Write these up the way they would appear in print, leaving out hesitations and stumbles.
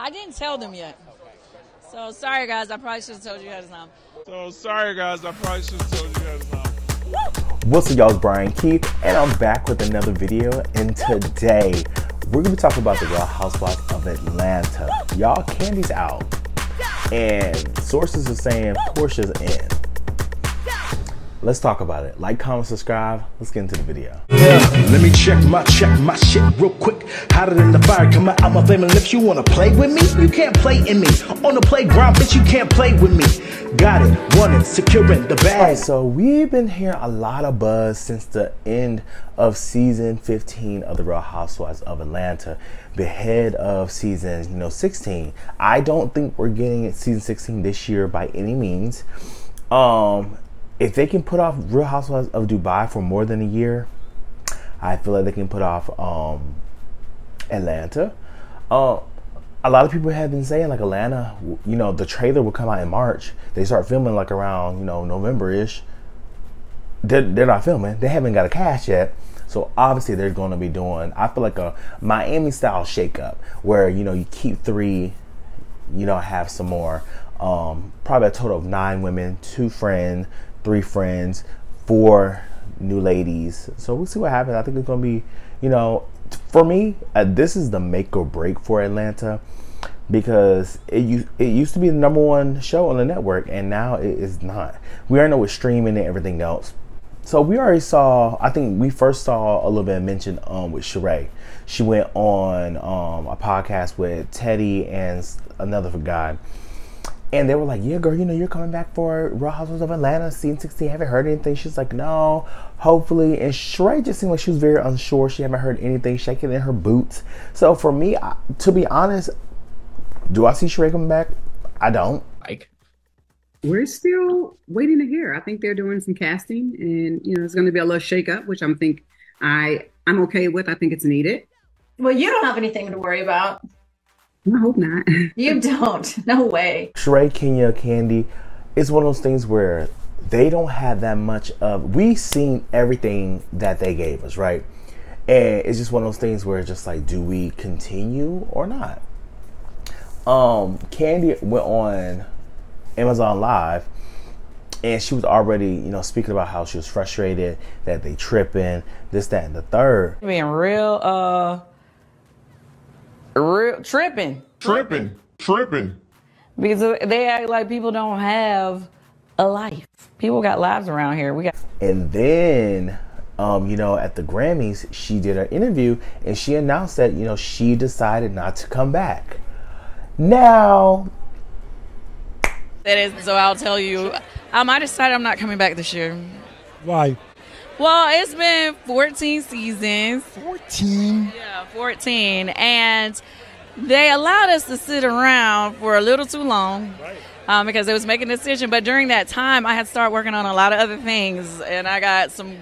I didn't tell them yet. So sorry guys, I probably should have told you guys now. What's up, y'all? It's Brian Keith, and I'm back with another video. And today, we're gonna be talking about the Real Housewives of Atlanta. Y'all, Kandi's out, and sources are saying Portia's in. Let's talk about it. Like, comment, subscribe. Let's get into the video. Let me check my shit real quick. Hotter than the fire coming out my flaming lips. You wanna play with me? You can't play in me. On the playground, bitch, you can't play with me. Got it, won it, securing the bag. Alright, so we've been hearing a lot of buzz since the end of season 15 of the Real Housewives of Atlanta, the head of season 16. I don't think we're getting season 16 this year by any means. If they can put off Real Housewives of Dubai for more than a year, I feel like they can put off Atlanta. A lot of people have been saying like Atlanta, the trailer will come out in March. They start filming like around, November-ish. They're not filming. They haven't got a cast yet. So obviously they're going to be doing, I feel like a Miami-style shakeup where, you keep 3, have some more. Probably a total of 9 women, 2 friends, 3 friends, 4 new ladies. So we'll see what happens. I think it's going to be, for me, this is the make or break for Atlanta, because it used to be the #1 show on the network, and now it is not. We already know with streaming and everything else. So we already saw, I think we first saw a little bit of mention with Sheree. She went on a podcast with Teddy and another guy. And they were like, yeah, girl, you're coming back for Real Housewives of Atlanta, season 16. Haven't heard anything. She's like, no, hopefully. And Sheree just seemed like she was very unsure. She haven't heard anything, shaking in her boots. So for me, to be honest, do I see Sheree coming back? I don't. We're still waiting to hear. I think they're doing some casting, and it's going to be a little shakeup, which I'm okay with. I think it's needed. Well, you don't have anything to worry about. I hope not. You don't. No way. Sheree, Kenya, Kandi, it's one of those things where they don't have that much of. We've seen everything that they gave us, right? And it's just one of those things where it's just like, do we continue or not? Kandi went on Amazon Live, and she was already, speaking about how she was frustrated that they tripping, this, that, and the third. Being real tripping. Because they act like people don't have a life. People got lives around here. And then, at the Grammys, she did an interview, and she announced that, she decided not to come back. Now, That is, so I'll tell you, I decided I'm not coming back this year. Why? Well, it's been 14 seasons. 14? Yeah, 14. And they allowed us to sit around for a little too long, because they was making a decision. But during that time, I had started working on a lot of other things, and I got some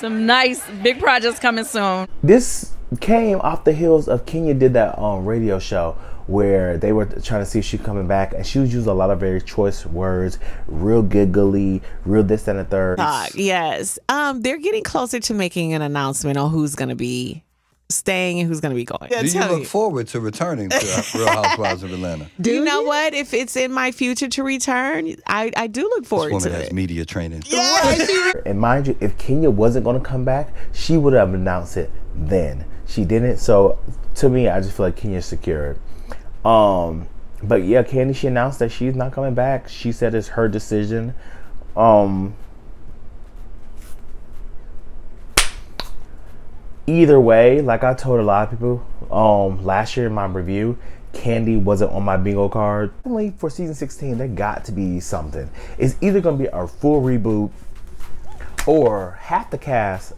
nice big projects coming soon. This came off the heels of Kenya did that radio show where they were trying to see if she's coming back, and she was using a lot of very choice words, real giggly, real this and the third. Yes. They're getting closer to making an announcement on who's going to be staying and who's going to be going. Do you look forward to returning to Real Housewives of Atlanta? Do you know what? If it's in my future to return, I do look forward to it. This woman has media training. Yeah. And mind you, if Kenya wasn't going to come back, she would have announced it then. She didn't. So to me, I just feel like Kenya's secured. But yeah, Kandi, she announced that she's not coming back. She said it's her decision. Either way, like I told a lot of people last year in my review, Kandi wasn't on my bingo card. Only for season 16, there got to be something. It's either going to be a full reboot, or half the cast,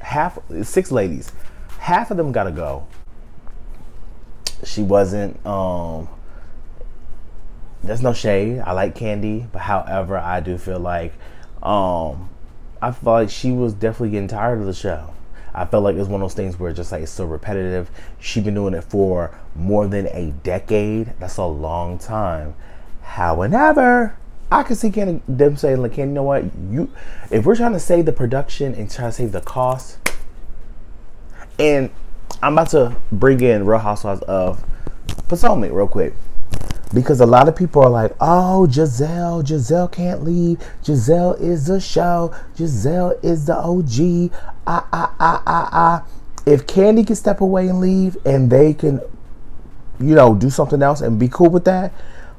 6 ladies, half of them got to go. She wasn't, there's no shade. I like Kandi, but however, I do feel like, I feel like she was definitely getting tired of the show. I felt like it's one of those things where just like it's so repetitive. She's been doing it for more than a decade. That's a long time. However, I can see them saying, like, you know what, if we're trying to save the production and try to save the cost, and I'm about to bring in Real Housewives of Potomac real quick. Because a lot of people are like, oh, Giselle can't leave. Giselle is the show. Giselle is the OG. If Kandi can step away and leave and they can, you know, do something else and be cool with that,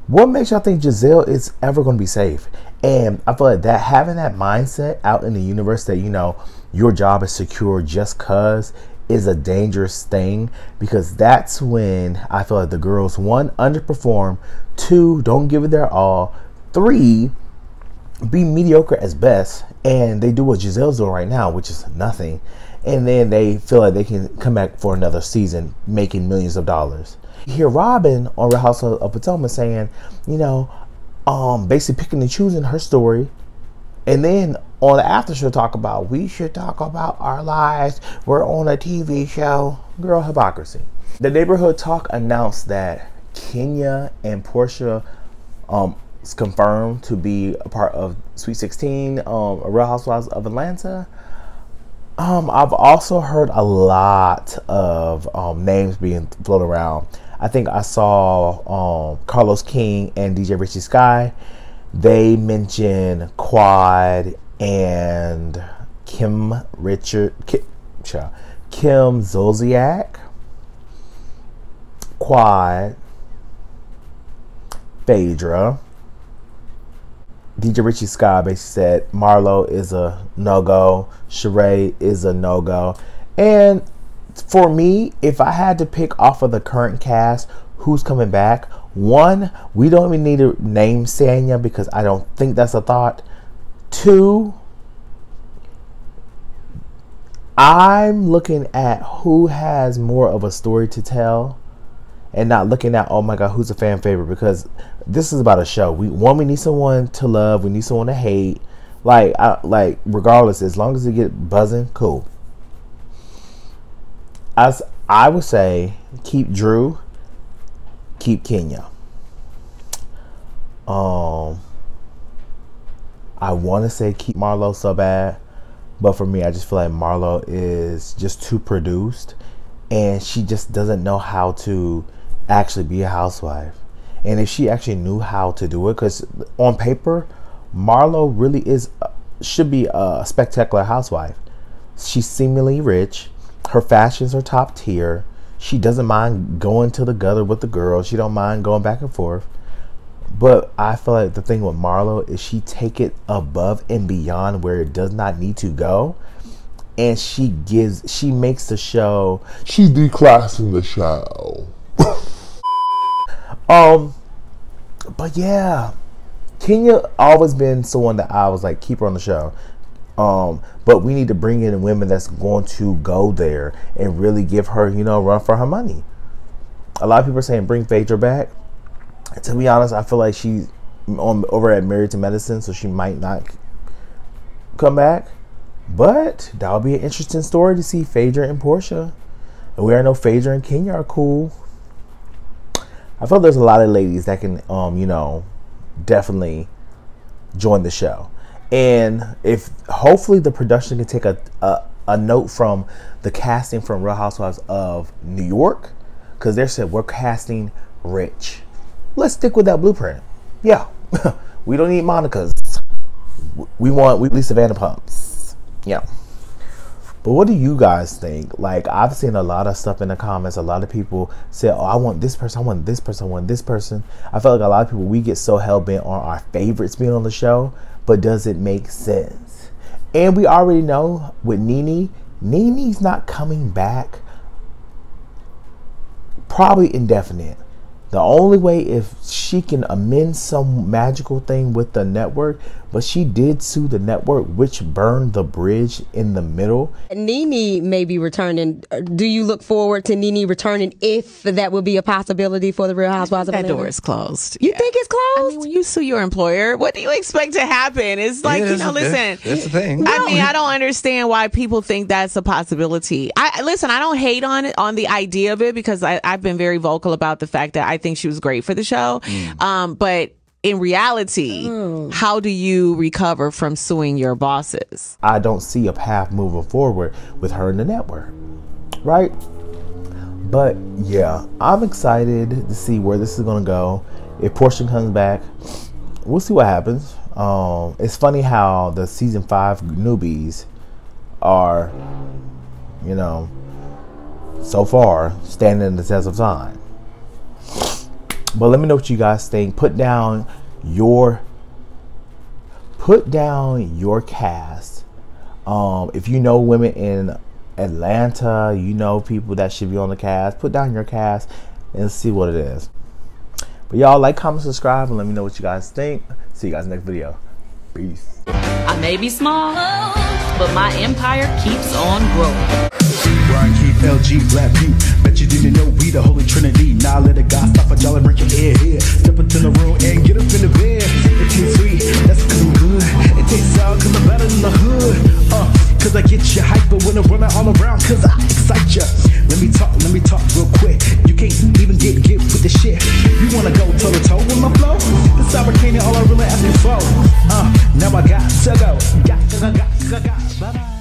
what makes y'all think Giselle is ever going to be safe? And I feel like that having that mindset out in the universe that, you know, your job is secure just cause is a dangerous thing, because that's when I feel like the girls, 1, underperform, 2, don't give it their all, 3, be mediocre as best, and they do what Giselle's doing right now, which is nothing, and then they feel like they can come back for another season making millions of dollars. You hear Robin on Real Housewives of Potomac saying, you know, basically picking and choosing her story, and then on the after show talk about, we should talk about our lives, we're on a TV show. Girl, hypocrisy. The Neighborhood Talk announced that Kenya and Portia is confirmed to be a part of Sweet 16, Real Housewives of Atlanta. I've also heard a lot of names being floated around. I think I saw Carlos King and DJ Richie Sky. They mentioned Quad and Kim Zolciak, Quad, Phaedra. DJ Richie Sky basically said Marlo is a no-go, Sheree is a no-go. And for me, if I had to pick off of the current cast who's coming back, 1, we don't even need to name Sanya because I don't think that's a thought. 2, I'm looking at who has more of a story to tell and not looking at, oh my God, who's a fan favorite, because this is about a show. We need someone to love. We need someone to hate. Like regardless, as long as they get buzzing, cool. As I would say, keep Drew, keep Kenya. I want to say keep Marlo so bad, but for me, I just feel like Marlo is just too produced, and she just doesn't know how to actually be a housewife. And if she actually knew how to do it, because on paper, Marlo really should be a spectacular housewife. She's seemingly rich. Her fashions are top tier. She doesn't mind going to the gutter with the girls. She don't mind going back and forth. But I feel like the thing with Marlo is she take it above and beyond where it does not need to go. And she makes the show. She's declassing the show. But yeah, Kenya always been someone that I was like, keep her on the show. But we need to bring in women that's going to go there and really give her, you know, run for her money. A lot of people are saying bring Phaedra back. To be honest, I feel like she's over at Married to Medicine, so she might not come back. But that would be an interesting story to see Phaedra and Portia. And we already know Phaedra and Kenya are cool. I feel there's a lot of ladies that can, you know, definitely join the show. And if hopefully the production can take a note from the casting from Real Housewives of New York, because they said we're casting rich. Let's stick with that blueprint. Yeah, we don't need Monica's. We need Savannah Pumps. Yeah. But what do you guys think? Like, I've seen a lot of stuff in the comments. A lot of people say, oh, I want this person, I want this person, I want this person. I feel like a lot of people, we get so hell-bent on our favorites being on the show, but does it make sense? And we already know with Nene's not coming back. Probably indefinite. The only way if she can amend some magical thing with the network, but she did sue the network, which burned the bridge in the middle. Nene may be returning. Do you look forward to Nene returning if that would be a possibility for the Real Housewives of Atlanta? That door is closed. You think it's closed? I mean, when you sue your employer, what do you expect to happen? It's like, you know, listen. That's the thing. I mean, I don't understand why people think that's a possibility. I don't hate on the idea of it, because I've been very vocal about the fact that I think she was great for the show. But in reality, how do you recover from suing your bosses? I don't see a path moving forward with her in the network, right? But yeah, I'm excited to see where this is gonna go. If Portia comes back, we'll see what happens. It's funny how the season 5 newbies are, you know, so far standing the test of time. But let me know what you guys think. Put down your cast. If you know women in Atlanta, you know people that should be on the cast, put down your cast and see what it is. But y'all, like, comment, subscribe, and let me know what you guys think. See you guys next video. Peace. I may be small, but my empire keeps on growing. Brian Keith, LG, Black Pete. Bet you didn't know we the Holy Trinity. Now let it God stop a y'all and break your ear here. Step into the room and get up in the bed. It tastes sweet, that's cause I'm good. It tastes sour cause I'm better than the hood. Cause I get you hyper when I'm running all around cause I excite ya. Let me talk real quick. You can't even get with the shit. You wanna go toe to toe with my flow? This American all I really ask you for. Now I got to go. Got. Bye bye.